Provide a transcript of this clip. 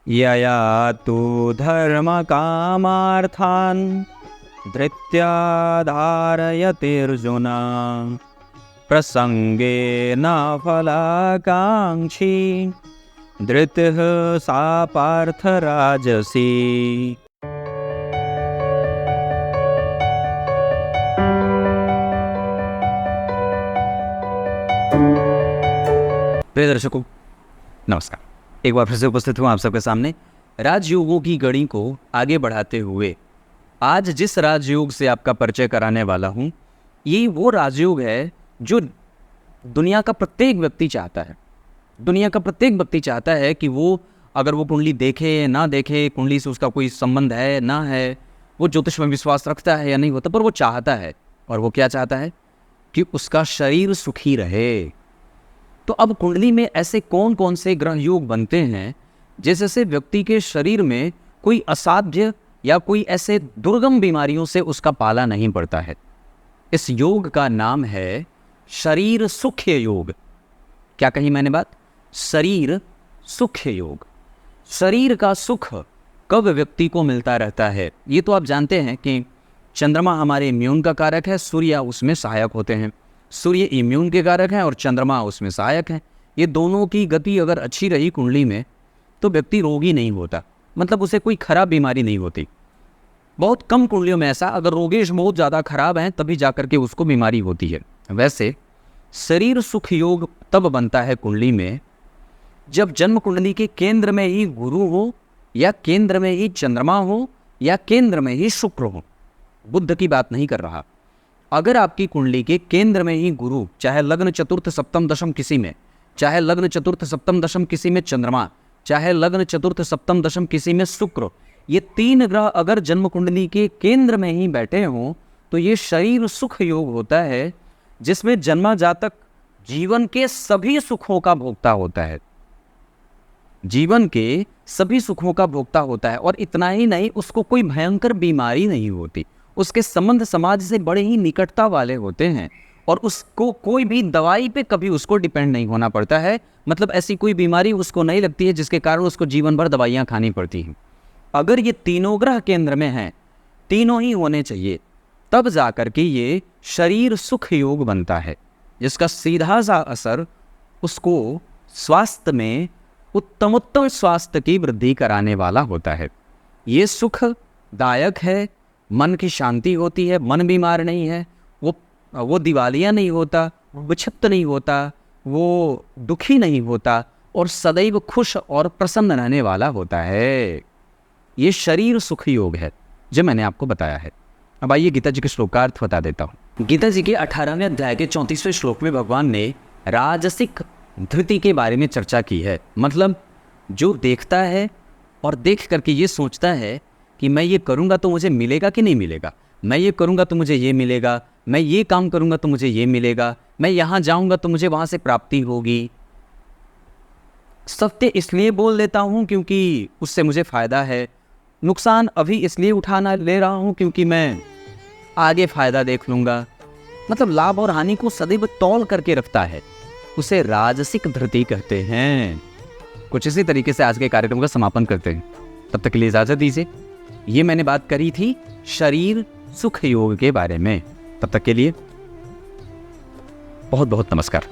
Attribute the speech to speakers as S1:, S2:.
S1: यया तु धर्मकामार्थान् धृत्या धारयतेऽर्जुन प्रसंगेन फलाकांक्षी धृतिः सा पार्थ राजसी। प्रिय दर्शकों नमस्कार, एक बार फिर से उपस्थित हूँ आप सबके सामने राजयोगों की गढ़ी को आगे बढ़ाते हुए। आज जिस राजयोग से आपका परिचय कराने वाला हूँ, ये वो राजयोग है जो दुनिया का प्रत्येक व्यक्ति चाहता है। दुनिया का प्रत्येक व्यक्ति चाहता है कि वो अगर वो कुंडली देखे ना देखे, कुंडली से उसका कोई संबंध है ना है, वो ज्योतिष में विश्वास रखता है या नहीं होता, पर वो चाहता है। और वो क्या चाहता है कि उसका शरीर सुखी रहे। तो अब कुंडली में ऐसे कौन कौन से ग्रह योग बनते हैं जिससे व्यक्ति के शरीर में कोई असाध्य या कोई ऐसे दुर्गम बीमारियों से उसका पाला नहीं पड़ता है। इस योग का नाम है शरीर सुख्य योग। क्या कही मैंने बात? शरीर सुख्य योग। शरीर का सुख कब व्यक्ति को मिलता रहता है? ये तो आप जानते हैं कि चंद्रमा हमारे इम्यून का कारक है, सूर्य उसमें सहायक होते हैं। सूर्य इम्यून के कारक हैं और चंद्रमा उसमें सहायक हैं। ये दोनों की गति अगर अच्छी रही कुंडली में तो व्यक्ति रोगी नहीं होता, मतलब उसे कोई खराब बीमारी नहीं होती। बहुत कम कुंडलियों में ऐसा, अगर रोगेश बहुत ज़्यादा खराब हैं तभी जाकर के उसको बीमारी होती है। वैसे शरीर सुख योग तब बनता है कुंडली में जब जन्म कुंडली के केंद्र में ही गुरु हो, या केंद्र में ही चंद्रमा हो, या केंद्र में ही शुक्र हो। बुध की बात नहीं कर रहा। अगर आपकी कुंडली के केंद्र में ही गुरु, चाहे लग्न चतुर्थ सप्तम दशम किसी में, चाहे लग्न चतुर्थ सप्तम दशम किसी में चंद्रमा, चाहे लग्न चतुर्थ सप्तम दशम किसी में शुक्र, ये तीन ग्रह अगर जन्म कुंडली के केंद्र में ही बैठे हों तो ये शरीर सुख योग होता है, जिसमें जन्मा जातक जीवन के सभी सुखों का भोक्ता होता है। जीवन के सभी सुखों का भोक्ता होता है। और इतना ही नहीं, उसको कोई भयंकर बीमारी नहीं होती। उसके संबंध समाज से बड़े ही निकटता वाले होते हैं और उसको कोई भी दवाई पे कभी उसको डिपेंड नहीं होना पड़ता है। मतलब ऐसी कोई बीमारी उसको नहीं लगती है जिसके कारण उसको जीवन भर दवाइयाँ खानी पड़ती हैं। अगर ये तीनों ग्रह केंद्र में हैं, तीनों ही होने चाहिए, तब जाकर के ये शरीर सुख योग बनता है, जिसका सीधा सा असर उसको स्वास्थ्य में उत्तमोत्तम स्वास्थ्य की वृद्धि कराने वाला होता है। ये सुखदायक है, मन की शांति होती है, मन बीमार नहीं है, वो दिवालिया नहीं होता, वो विक्षिप्त नहीं होता, वो दुखी नहीं होता और सदैव खुश और प्रसन्न रहने वाला होता है। ये शरीर सुख योग है जो मैंने आपको बताया है। अब आइए गीता जी के श्लोकार्थ बता देता हूँ। गीता जी के 18वें अध्याय के 34वें श्लोक में भगवान ने राजसिक धृति के बारे में चर्चा की है। मतलब जो देखता है और देख करके ये सोचता है कि मैं ये करूँगा तो मुझे मिलेगा कि नहीं मिलेगा, मैं ये करूँगा तो मुझे ये मिलेगा, मैं ये काम करूँगा तो मुझे ये मिलेगा, मैं यहाँ जाऊँगा तो मुझे वहाँ से प्राप्ति होगी। सत्य इसलिए बोल देता हूँ क्योंकि उससे मुझे फ़ायदा है, नुकसान अभी इसलिए उठाना ले रहा हूँ क्योंकि मैं आगे फ़ायदा देख लूँगा। मतलब लाभ और हानि को सदैव तौल करके रखता है, उसे राजसिक धृति कहते हैं। कुछ इसी तरीके से आज के कार्यक्रम का समापन करते हैं। तब तक के लिए इजाज़त दीजिए। ये मैंने बात करी थी शरीर सुख योग के बारे में। तब तक के लिए बहुत बहुत नमस्कार।